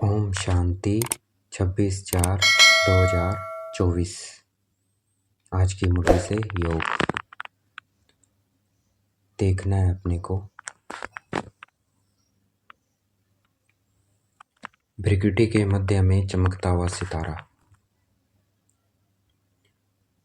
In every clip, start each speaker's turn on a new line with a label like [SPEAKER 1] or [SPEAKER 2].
[SPEAKER 1] ओम शांति 26/4/2024। आज की मुरली से योग। देखना है अपने को भृकुटी के मध्य में चमकता हुआ सितारा।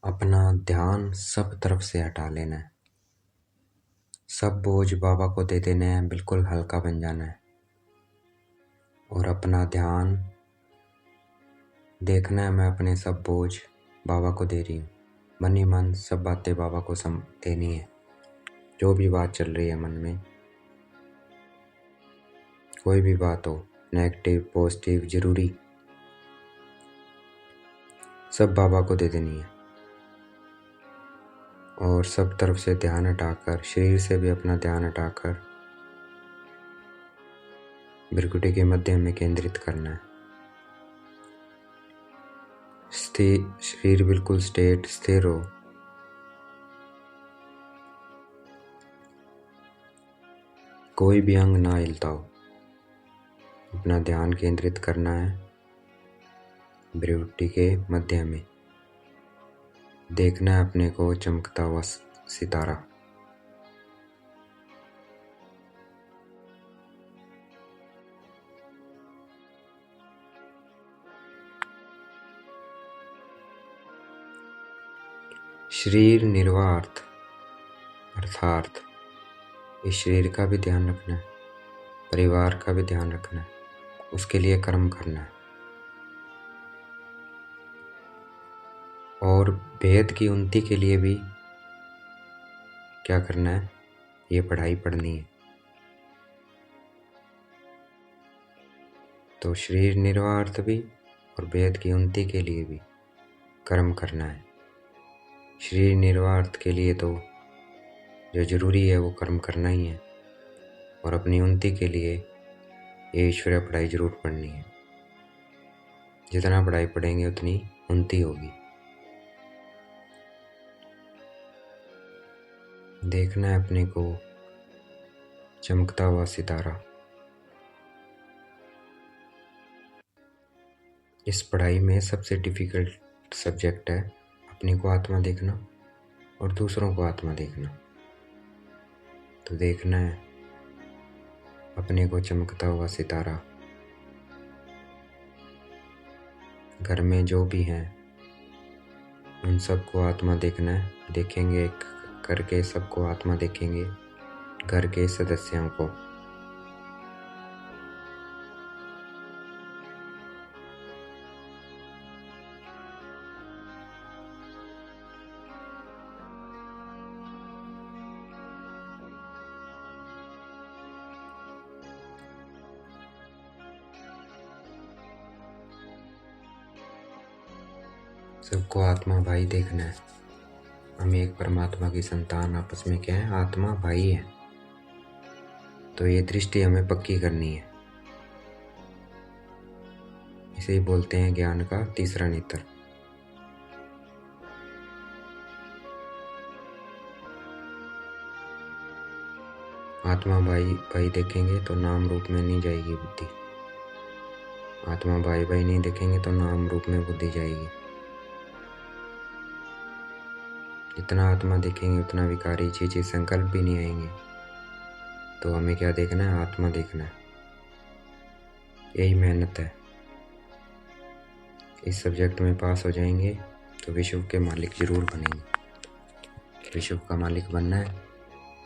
[SPEAKER 1] अपना ध्यान सब तरफ से हटा लेना है, सब बोझ बाबा को दे देना है, बिल्कुल हल्का बन जाना है। और अपना ध्यान देखना है, मैं अपने सब बोझ बाबा को दे रही हूँ। मन ही मन सब बातें बाबा को देनी है। जो भी बात चल रही है मन में, कोई भी बात हो, नेगेटिव पॉजिटिव जरूरी, सब बाबा को दे देनी है। और सब तरफ से ध्यान हटाकर, शरीर से भी अपना ध्यान हटाकर भृकुटी के मध्य में केंद्रित करना है। शरीर बिल्कुल स्थिर हो। कोई भी अंग ना हिलता हो। अपना ध्यान केंद्रित करना है भृकुटी के मध्य में। देखना है अपने को चमकता हुआ सितारा। शरीर निर्वार्थ अर्थात इस शरीर का भी ध्यान रखना है, परिवार का भी ध्यान रखना है, उसके लिए कर्म करना है। और वेद की उन्नति के लिए भी क्या करना है, ये पढ़ाई पढ़नी है। तो शरीर निर्वाह अर्थ भी और वेद की उन्नति के लिए भी कर्म करना है। शरीर निर्वाह अर्थ के लिए तो जो जरूरी है वो कर्म करना ही है, और अपनी उन्नति के लिए ये ईश्वरीय पढ़ाई जरूर पढ़नी है। जितना पढ़ाई पढ़ेंगे उतनी उन्नति होगी। देखना है अपने को चमकता हुआ सितारा। इस पढ़ाई में सबसे डिफिकल्ट सब्जेक्ट है अपने को आत्मा देखना और दूसरों को आत्मा देखना। तो देखना है अपने को चमकता हुआ सितारा। घर में जो भी हैं उन सबको आत्मा देखना है। देखेंगे एक करके, सबको आत्मा देखेंगे, घर के सदस्यों को। सबको आत्मा भाई देखना है। हम एक परमात्मा की संतान, आपस में क्या है, आत्मा भाई है। तो ये दृष्टि हमें पक्की करनी है। इसे ही बोलते हैं ज्ञान का तीसरा नेत्र। आत्मा भाई भाई देखेंगे तो नाम रूप में नहीं जाएगी बुद्धि। आत्मा भाई भाई नहीं देखेंगे तो नाम रूप में बुद्धि जाएगी। जितना आत्मा देखेंगे उतना विकारी चीजें, संकल्प भी नहीं आएंगे। तो हमें क्या देखना है, आत्मा देखना है। यही मेहनत है। इस सब्जेक्ट में पास हो जाएंगे तो विश्व के मालिक जरूर बनेंगे। विश्व का मालिक बनना है,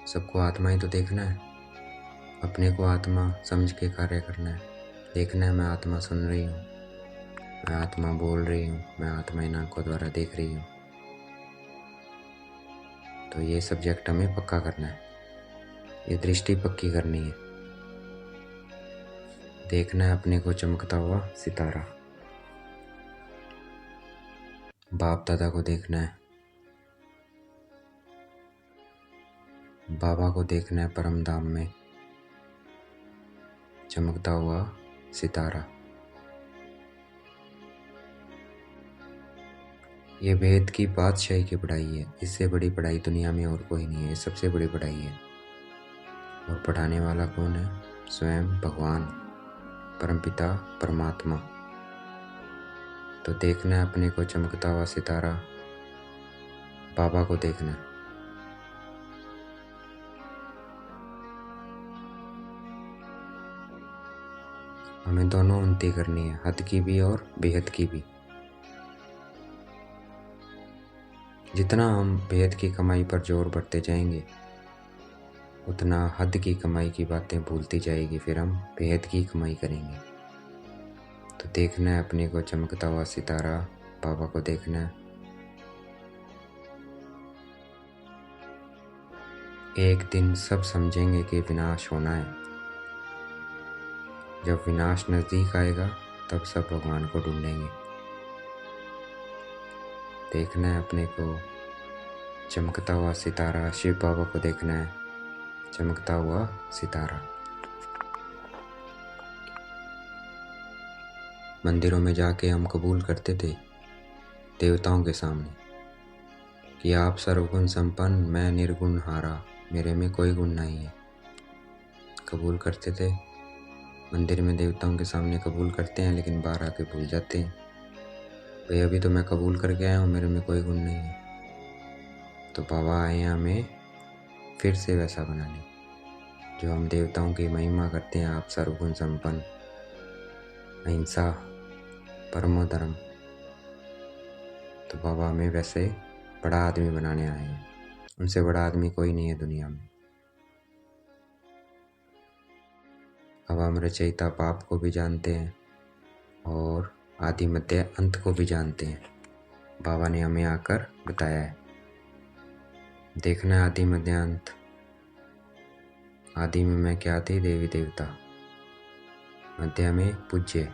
[SPEAKER 1] सबको आत्मा ही तो देखना है। अपने को आत्मा समझ के कार्य करना है। देखना है मैं आत्मा सुन रही हूँ, मैं आत्मा बोल रही हूँ, मैं आत्मा इन आंखों द्वारा देख रही हूँ। तो ये सब्जेक्ट हमें पक्का करना है, ये दृष्टि पक्की करनी है। देखना है अपने को चमकता हुआ सितारा। बाप दादा को देखना है, बाबा को देखना है परम धाम में चमकता हुआ सितारा। ये वेद की बादशाही की पढ़ाई है। इससे बड़ी पढ़ाई दुनिया में और कोई नहीं है। सबसे बड़ी पढ़ाई है। और पढ़ाने वाला कौन है? स्वयं भगवान। परमपिता परमात्मा। तो देखना है अपने को चमकता हुआ सितारा, बाबा को देखना है। हमें दोनों उन्नति करनी है, हद की भी और बेहद की भी। जितना हम बेहद की कमाई पर जोर बढ़ते जाएंगे, उतना हद की कमाई की बातें भूलती जाएगी, फिर हम बेहद की कमाई करेंगे। तो देखना है अपने को चमकता हुआ सितारा, बाबा को देखना है। एक दिन सब समझेंगे कि विनाश होना है। जब विनाश नजदीक आएगा तब सब भगवान को ढूंढेंगे। देखना है अपने को चमकता हुआ सितारा, शिव बाबा को देखना है, चमकता हुआ सितारा। मंदिरों में जाके हम कबूल करते थे देवताओं के सामने कि आप सर्वगुण संपन्न, मैं निर्गुण हारा, मेरे में कोई गुण नहीं है। कबूल करते थे, मंदिर में देवताओं के सामने कबूल करते हैं, लेकिन बाहर आके भूल जाते हैं, भाई अभी तो मैं कबूल करके आया हूँ, मेरे में कोई गुण नहीं है। तो बाबा आए हैं हमें फिर से वैसा बनाने, जो हम देवताओं की महिमा करते हैं, आप सर्वगुण संपन्न, अहिंसा परमो धर्म। तो बाबा हमें वैसे बड़ा आदमी बनाने आए हैं, उनसे बड़ा आदमी कोई नहीं है दुनिया में। अब हम रचयिता पाप को भी जानते हैं और आदि मध्य अंत को भी जानते हैं। बाबा ने हमें आकर बताया है। देखना है आदि मध्य अंत। आदि में मैं क्या थी? देवी देवता, मध्य में पूज्य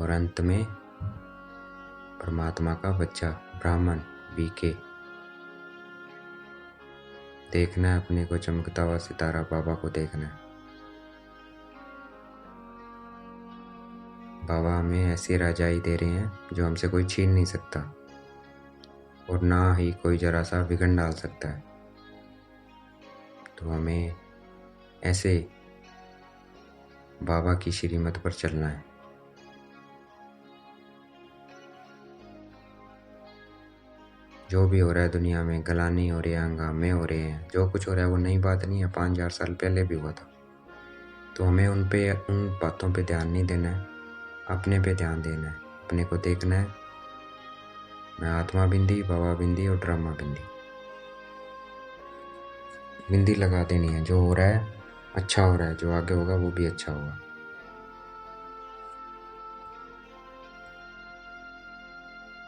[SPEAKER 1] और अंत में परमात्मा का बच्चा ब्राह्मण बीके। देखना है अपने को चमकता हुआ सितारा, बाबा को देखना है। बाबा हमें ऐसी राजाई दे रहे हैं जो हमसे कोई छीन नहीं सकता और ना ही कोई जरा सा विघन डाल सकता है। तो हमें ऐसे बाबा की श्रीमत पर चलना है। जो भी हो रहा है दुनिया में, गलानी हो रही है, हंगामे हो रहे हैं, जो कुछ हो रहा है वो नई बात नहीं है, 5000 साल पहले भी हुआ था। तो हमें उन बातों पे ध्यान नहीं देना है, अपने पे ध्यान देना है। अपने को देखना है, मैं आत्मा बिंदी, बाबा बिंदी और ड्रामा बिंदी। बिंदी लगा देनी है, जो हो रहा है अच्छा हो रहा है, जो आगे होगा वो भी अच्छा होगा।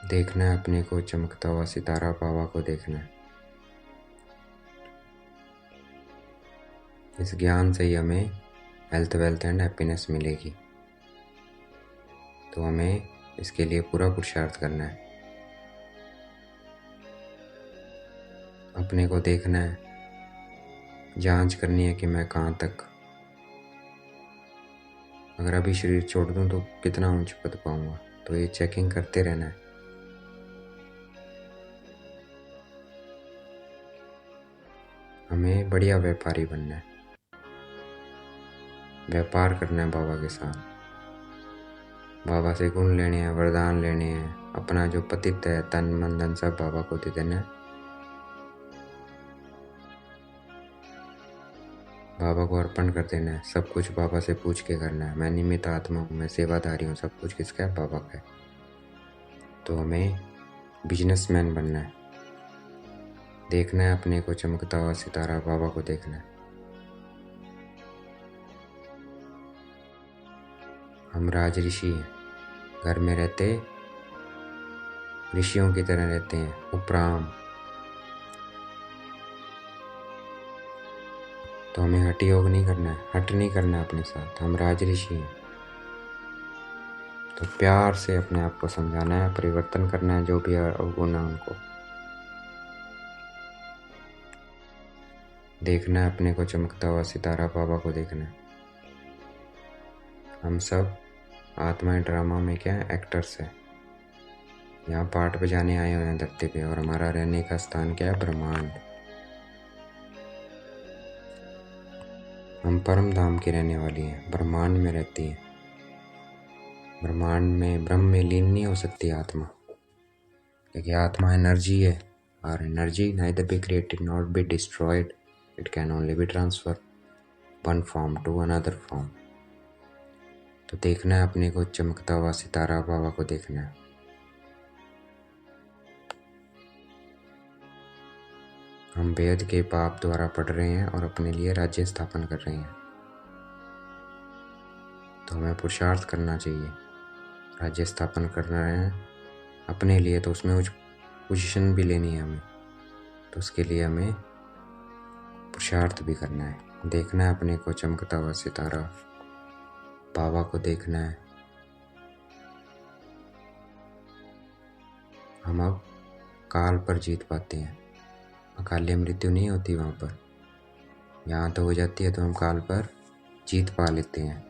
[SPEAKER 1] देखना है अपने को चमकता हुआ सितारा, बाबा को देखना है। इस ज्ञान से ही हमें हेल्थ, वेल्थ एंड हैप्पीनेस मिलेगी। तो हमें इसके लिए पूरा पुरुषार्थ करना है। अपने को देखना है, जांच करनी है कि मैं कहाँ तक, अगर अभी शरीर छोड़ दूँ तो कितना ऊंच पद पाऊंगा। तो ये चेकिंग करते रहना है। हमें बढ़िया व्यापारी बनना है, व्यापार करना है बाबा के साथ। बाबा से गुण लेने हैं, वरदान लेने हैं, अपना जो पतित है तन मन धन सब बाबा को दे देना है। बाबा को अर्पण कर देना है, सब कुछ बाबा से पूछ के करना है। मैं निमित्त आत्मा हूँ, मैं सेवाधारी हूँ, सब कुछ किसका है? बाबा का है। तो हमें बिजनेसमैन बनना है। देखना है अपने को चमकता हुआ सितारा, बाबा को देखना है। हम राज ऋषि हैं, घर में रहते ऋषियों की तरह रहते हैं, उपराम। तो हमें हठ योग नहीं करना है, हट नहीं करना है अपने साथ। हम राज ऋषि हैं। तो प्यार से अपने आप को समझाना है, परिवर्तन करना है, जो भी अवगुण है उनको। देखना है अपने को चमकता हुआ सितारा, बाबा को देखना है। हम सब आत्मा ड्रामा में क्या है? एक्टर्स है। यहाँ पाठ बजाने आए हुए हैं धरती पे, और हमारा रहने का स्थान क्या है? ब्रह्मांड। हम परम धाम की रहने वाली हैं, ब्रह्मांड में रहती हैं। ब्रह्मांड में ब्रह्म में लीन नहीं हो सकती आत्मा, क्योंकि आत्मा एनर्जी है और energy neither be created nor be destroyed, it can only be transferred one form to another form। तो देखना है अपने को चमकता हुआ सितारा बाबा को देखना है। हम वेद के पाप द्वारा पढ़ रहे हैं और अपने लिए राज्य स्थापन कर रहे हैं, तो हमें पुरुषार्थ करना चाहिए। राज्य स्थापन कर रहे हैं अपने लिए, तो उसमें कुछ पोजीशन भी लेनी है हमें, तो उसके लिए हमें पुरुषार्थ भी करना है। देखना है अपने को चमकता हुआ सितारा बाबा को देखना है। हम अब काल पर जीत पाते हैं, अकाली मृत्यु नहीं होती वहाँ पर, यहाँ तो हो जाती है, तो हम काल पर जीत पा लेते हैं।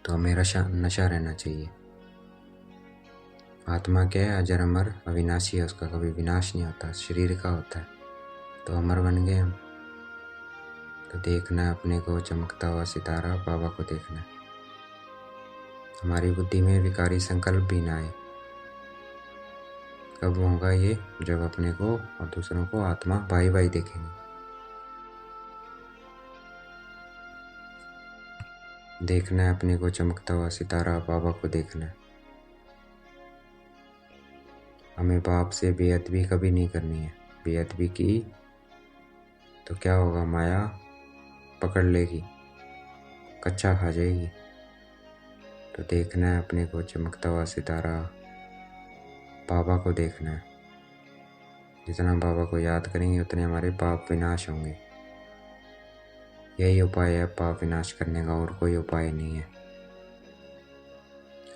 [SPEAKER 1] तो हमें नशा रहना चाहिए। आत्मा क्या है? अजर अमर अविनाशी है, उसका कभी विनाश नहीं होता, शरीर का होता है, तो अमर बन गए हम। तो देखना है अपने को चमकता हुआ सितारा बाबा को देखना है। हमारी बुद्धि में विकारी संकल्प भी ना आए। कब होगा ये? जब अपने को और दूसरों को आत्मा भाई भाई देखेंगे। देखना है अपने को चमकता हुआ सितारा बाबा को देखना है। हमें बाप से बेअदबी कभी नहीं करनी है। बेअदबी की तो क्या होगा? माया पकड़ लेगी, कच्चा खा जाएगी। तो देखना है अपने को चमकता हुआ सितारा बाबा को देखना है। जितना बाबा को याद करेंगे उतने हमारे पाप विनाश होंगे। यही उपाय है पाप विनाश करने का, और कोई उपाय नहीं है।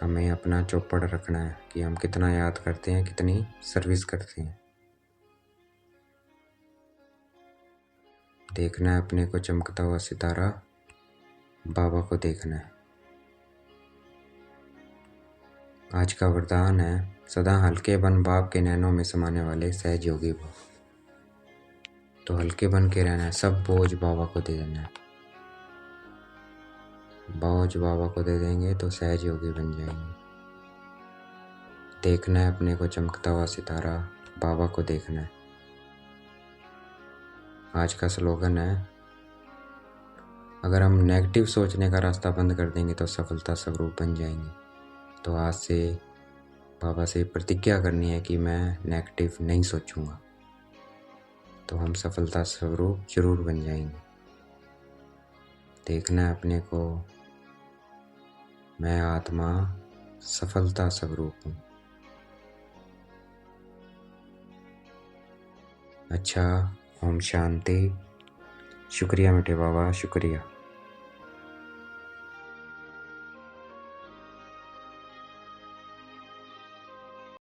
[SPEAKER 1] हमें अपना चौपड़ रखना है कि हम कितना याद करते हैं, कितनी सर्विस करते हैं। देखना है अपने को चमकता हुआ सितारा बाबा को देखना है। आज का वरदान है, सदा हल्के बन बाप के नैनों में समाने वाले सहज योगी भव। तो हल्के बन के रहना है, सब बोझ बाबा को दे देना है। बोझ बाबा को दे देंगे तो सहज योगी बन जाएंगे। देखना है अपने को चमकता हुआ सितारा बाबा को देखना है। आज का स्लोगन है, अगर हम नेगेटिव सोचने का रास्ता बंद कर देंगे तो सफलता स्वरूप बन जाएंगे। तो आज से बाबा से प्रतिज्ञा करनी है कि मैं नेगेटिव नहीं सोचूंगा, तो हम सफलता स्वरूप जरूर बन जाएंगे। देखना है अपने को, मैं आत्मा सफलता स्वरूप हूँ। अच्छा, ओम शांति। शुक्रिया मीठे बाबा, शुक्रिया।